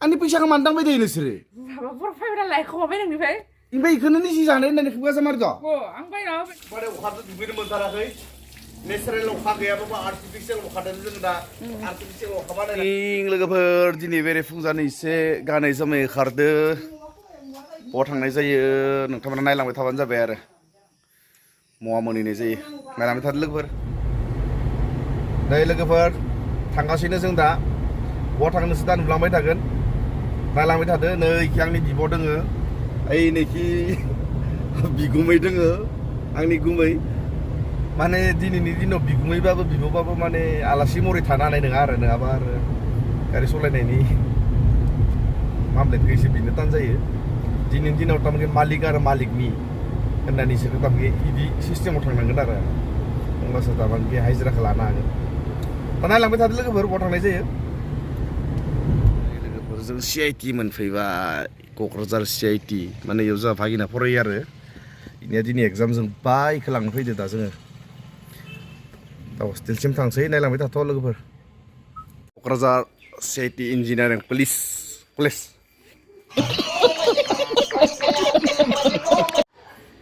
Ani fैसाखौ मानो दांबाय थायो नोंसोरो? माबा फरायबाय नालाय खमाबाय नोंनिफ्राय ओमफ्राय इखौनो निजि जानाय होननानै खुगाजा मारद'? आं बायना होबाय माने अखाथ' दुगैनो मोनथाराखै नेचारेल अखा गैयाबाबो आर्टिफिसियेल अखादों जों दा आर्टिफिसियेल अखा बानायनाय लोगोफोर दिनै बेरे फुंजानो एसे गानै जोमै ओंखारदो बहा थांनाय जायो नोंथांमोना नायलांबाय थाबानो जाबाय आरो महा मोनहैनाय जायो नायलांबाय थादो लोगोफोर नै लोगोफोर थांगासिनो जों दा बहा थांनो नोंसोर दा नुलांबाय थागोन नायलांबाय थादो नैखि आंनि बिब' दोङो ओइ नैखि बिगुमै दोङो आंनि गुमै माने दिनैनि दिनाव बिगुमैबाबो बिब'बाबो माने आलासि महरै थानो हानाय नङा आरो नङाबा आरो गारि सालायनायनि मामलेटखौ एसे बिनो थान जायो दिनैनि दिनाव थारमाने मालिक आरो मालिकनि होननानैसो थारमाने बिदि सिस्टेमाव थांनांगोन आरो होमबासो थारमाने हाजिराखौ लानो हागोन दा नायलांबाय थादो लोगोफोर बहा थांनाय जायो लोगोफोरजों CIT मोनफैबाय क'क्राझार CIT माने इयाव जोंहा भागिना फरायो आरो इनिया दिनै एग्जाम जोब्बाय इखौ लांनो फैदो दा जोङो दा हस्टेलसिम थांसै नायलांबाय थाथ' लोगोफोर क'क्राझार CIT इन्जिनियारिं कलेज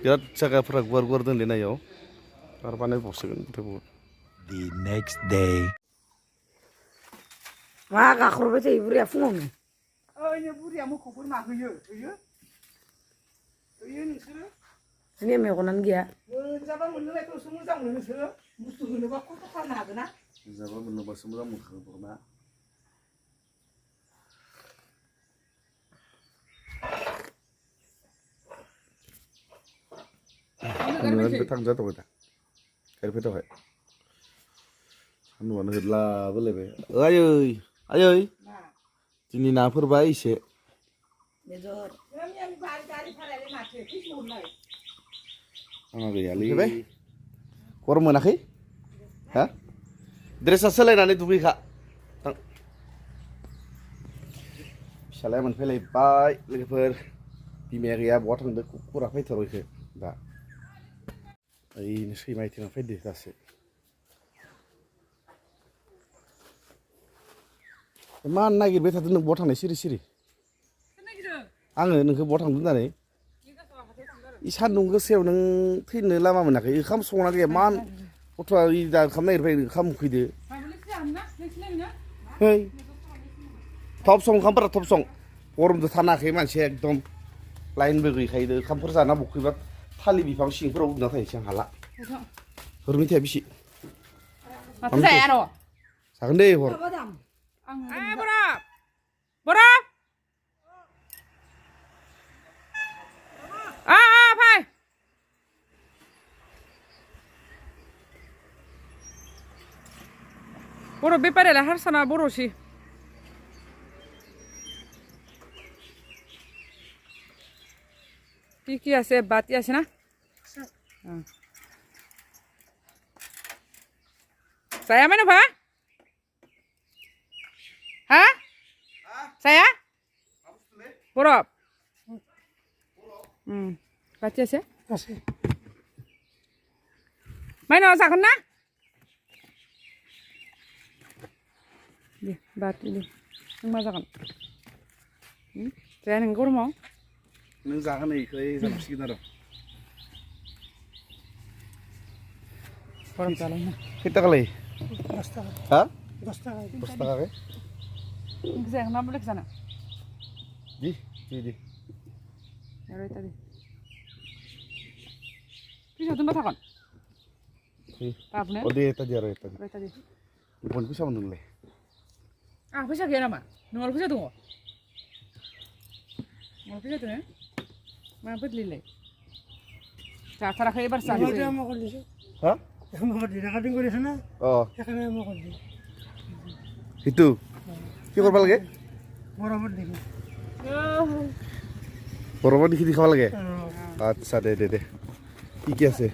बिराद जायगाफोरा गुवार गुवार दोनलै नायाव आरो बानायबावसिगोन ओमफ्राय बहुद The next day. मा गाख्रबबाय थायो बुरैया फुङावनो ओइ बुरिया मोखौ बोरमा होयो नोंसोरो जोंनिया मेगनानो गैया मोनजाबा मोननोलायखौसो मोजां मोनो नोंसोरो बुस्थु होनोबा खस्थ' खालामनो हागोन ना जाबा मोननोबासो मोजां मोनखागोन ना नोंनिफ्राय थांजाथ'बाय दा गारि फैथ'बाय सान्दुंआनो होदलाबोलायबाय आयै दिनै नाफोरबाय एसे बेदर आंहा गैयालै गरम मोनाखै हा ड्रेसा सोलायनानै दुगैखा थां फिसालाया मोनफैलायबाय लोगोफोर बिमाया गैया बहा थांदों कुकुरा फैथारबायखो दा ओइनो सैमा आइथिंआ फैदो दासो मा नागिरबाय थादों नों बहा थांनाय सिरि सिरि आङो नोंखौ बहा थांदों होननानै इ सान्दुं गोसायाव नों फैनो लामा मोनाखै ओंखाम संना गैया मा गथ'आ दा ओंखाम नागिरबाय ओंखाम उखैदो है थब सं ओंखामफोरा थब सं गरमजों थानो हायाखै मानसिया एकदम लाइनबो गैखायो ओंखामफोर जाना बखैबा थालिर बिफां सिंफोराव उन्दुना थायोसै आं हाला हरमिथाया बिसि जाया र' जागोन दे हर बरा फाय बर' बेपारियालाय हारसाना बर'सि কি আছে বাতি আছে না saya mana pak hah saya borok বাতি আছে mana जागोन ना दे बाति दे नों मा जागोन जाया नों गरमाव नों जागोन इखौ जासिगोन आरो गरम जालायना खैथाखालाय 10 টাকা हा 10 টাকা 10 টাকাকে जाया ना बेलेग जाना दि आरो इटा दे फैसा दोनबा थागोन अ दे इटा दि आरो इटा दे बन फैसा मोनदोंलाय आं फैसा गैया नामा नोंनाव फैसा दङ नोंनाव फैसा दङ मा बदलिलाय जाथाराखै एबार जानोसै हा রেকর্ডিং করেছ না अ এখানে আমি করছি হিতু কি করবা লাগে বরাবর দেখি বরাবর দেখি দেখাবা লাগে আচ্ছা দে কি আছে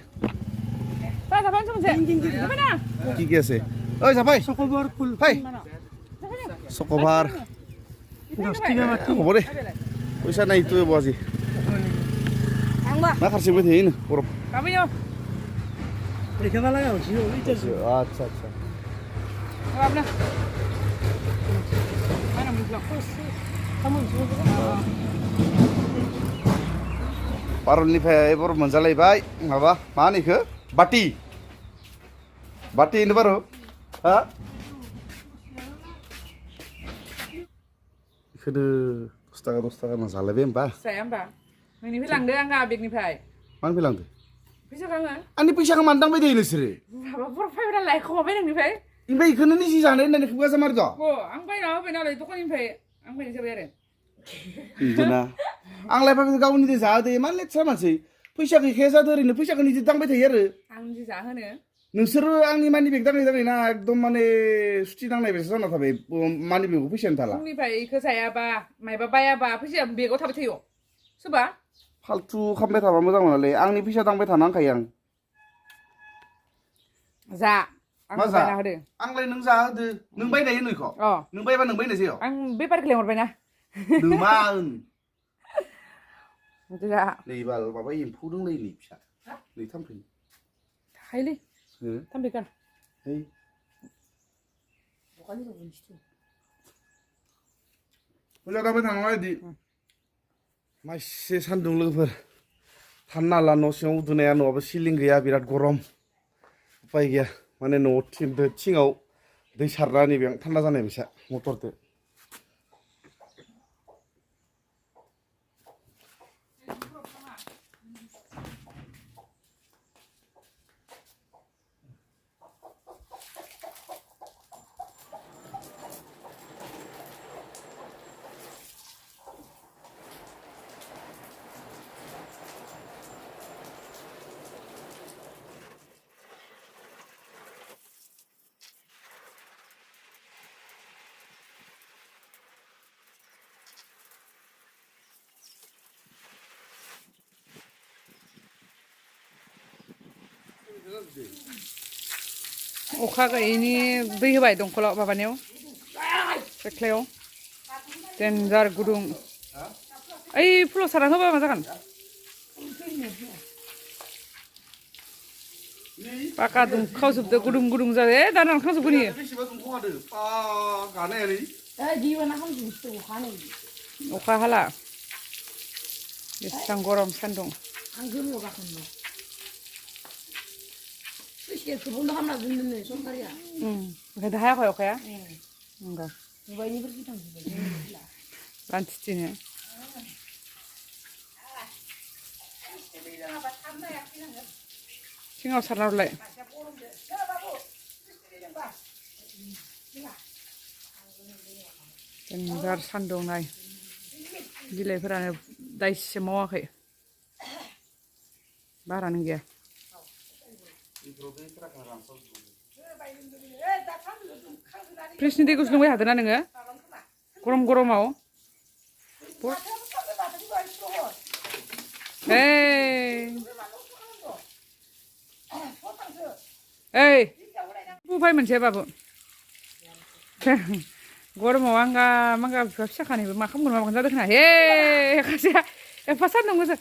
Pak, siapa yang mana? কি আছে ওই সাপাই সকবর ফুল হাই সকভার 10 টাকা মাটি হ'ব দে পইচা নাই তুই বজি না খারছিবাই থাকি না বরফ Kami yo. রেখে ভালো হইছে ওইটাছে আচ্ছা Apa? Mana belum? पारलनिफ्राय एबार मोनजालायबाय माबा मा होनो इखो बाटि बाटि होनो बारु हा इखोनो 10 थाखा जालायबाय होमबा जाया होमबा नोंनिफ्राय लांदो आंहा बेगनिफ्राय मानो फैलांदो फैसाखौ आङो आंनि फैसाखौ मानो दांबाय थायो नोंसोरो माबा बर' फाइब्रा लायखमाबाय नोंनिफ्राय ओमफ्राय इखोनो निजि जानो होननानै खुगाजा मारद' आं बायना होबाय नालाय दखाननिफ्राय आं बायनाय जाबाय आरो बिदिना आंलाय भाबि गावनि जाहोदो इमान लेथ्रा मानसि फैसा गैखाया जादो ओरैनो फैसाखौ निजि दांबाय थायो आरो आं जि जाहोनो नोंसोरो आंनि मानि बेग दांनाय जाबायना एकदम माने सुथि दांनाय बायदि जाना थाबाय मानि बेगाव फैसायानो थाला फुंनिफ्राय इखौ जायाबा मायबा बायाबा फैसाया बेगाव थाबाय थायो सोरबा फालतु खालामबाय थाबा मोजां मोनालै आंनि फैसा दांबाय थानो हांखायो आं जा आं मा जा बायना होदो आंलाय नों जाहोदो नों बायनाय होनो इखौ अ नों बायबा नों बायनाय जायो आं बेफारखौ लेंहरबायना नों मा होन जा नै बाल माबा एम्फौ दंलै नै फिसा नै थाम्फै थाखायोलै हो थाम्फै गार है फैसा दांबाय थानाङा इदि माइसे सान्दुं लोगोफोर थानो हाला न' सिङाव उन्दुनाया न'आबो सिलिं गैया बिराद गरम उपाय गैया माने न'आव थिङाव दै सारना नैबे थान्दा जानाय फैसा मटरदो अखा गैयैनि दै होबाय दंखलाव माबानायाव सेख्लायाव देन्जार गुदुं ओइ फुलाव सारना होबा मा जागोन पाका दुंखावजोबदो गुदुं गुदुं जादो दा रानखांजोबगोन इयो बेसेबा दुंखावहादो गानायालै अखा हाला बेसेबां गरम सान्दुं ओमफ्राय दा हायाखै अखाया नंगौ रानथिथिनो सिङाव सारना हरलाय देन्जार सान्दुं नाय बिलाइफोरानो दायसे मावाखै बारानो गैया फ्रिजनि दैखौसो लोंबाय थादोंना नोङो गरम गरमाव ओइ बुफाय मोनसे बाबु गरमाव आंगा मांगा बिफा फिसा खानायबो मा खालामगोन माबागोन जादों खोना हे खासेया एफा सान्दुं गोसा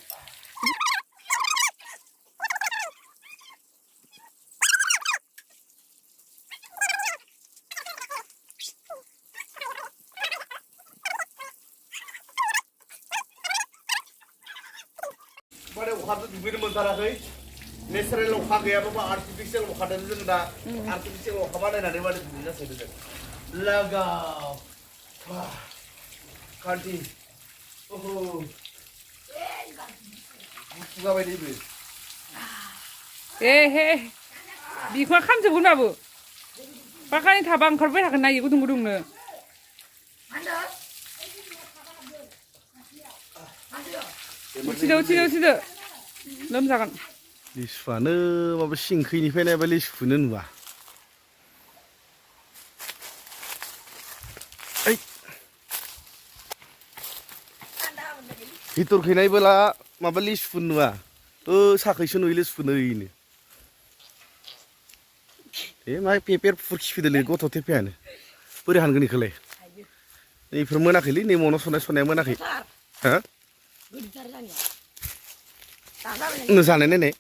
माने अखाथ' दुगैनो मोनथाराखै नेचारेल अखा गैयाबाबो आर्टिफिसियेल अखादों जों दा आर्टिफिसियेल अखा बानायनानै माने दुगैगासिनो जों लागाव कान्ति ओहो गुसु जाबाय नैबे हे बिखुङा खामजोबगोन बाबु पाकानि थाबा ओंखारबाय थागोन ना इयो गुदुं गुदुंनो उथिदो लोमजागोन लिसुआनो माबा सिंखैनिफ्राय नायबा लिसुखौनो नुवा भितरखै नायबोला माबा लिसुखौनो नुवा साखैसो नुयो लिसुखौनो ओरैनो मा पेपेर फुर खिफिदोलै गथ' थेफायानो बोरै हानगोन इखौलाय नैफोर मोनाखैलै नै मन' सनाया मोनाखै हा जानाय नायनाय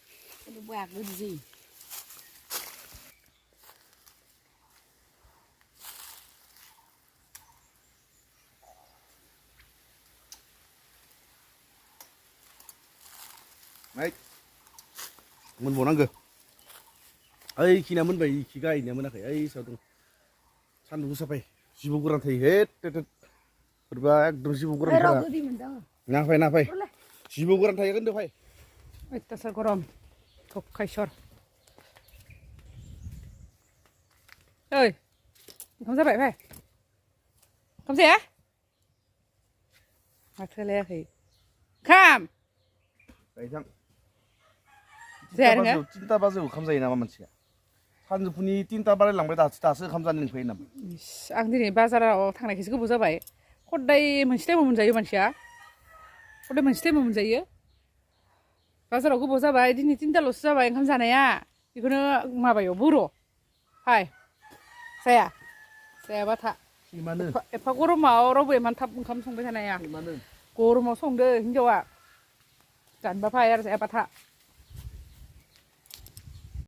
Đấy. मोनबावनांगौ ओइ खिना मोनबाय खि गायनाया मोनाखै ओइ सायाव दं सान्दुं गोसा फै जिबौ गोरान थायो हेट बोरैबा एकदम जिबौ गोरानफोरा नाफाय जिबौ गोरान थायो होनदो फै अयथासार गरम थखायसर ओइ ओंखाम जाबाय फै ओंखाम जाया माथो लायाखै खाम गायजां जाया नोङो 3टा बाजियाव ओंखाम जायो नामा मानसिया सानजौफुनि 3टा बारायलांबाय दासो ओंखाम जानो लिंफैयो नामा आं दिनै बाजाराव थांनायखायसो गोबाव जाबाय हदाय मोनसे टाइमाव मोनजायो मानसिया हदाय मोनसे टाइमाव मोनजायो बाजाराव गोबाव जाबाय दिनै 3टाल'सो जाबाय ओंखाम जानाया बेखौनो माबायाव बर' हाय जायाबा था एफा गरमाव रावबो एमान थाब ओंखाम संबाय थानो हाया गरमाव संदो हिनजावा जानोबा फै आरो जायाबा था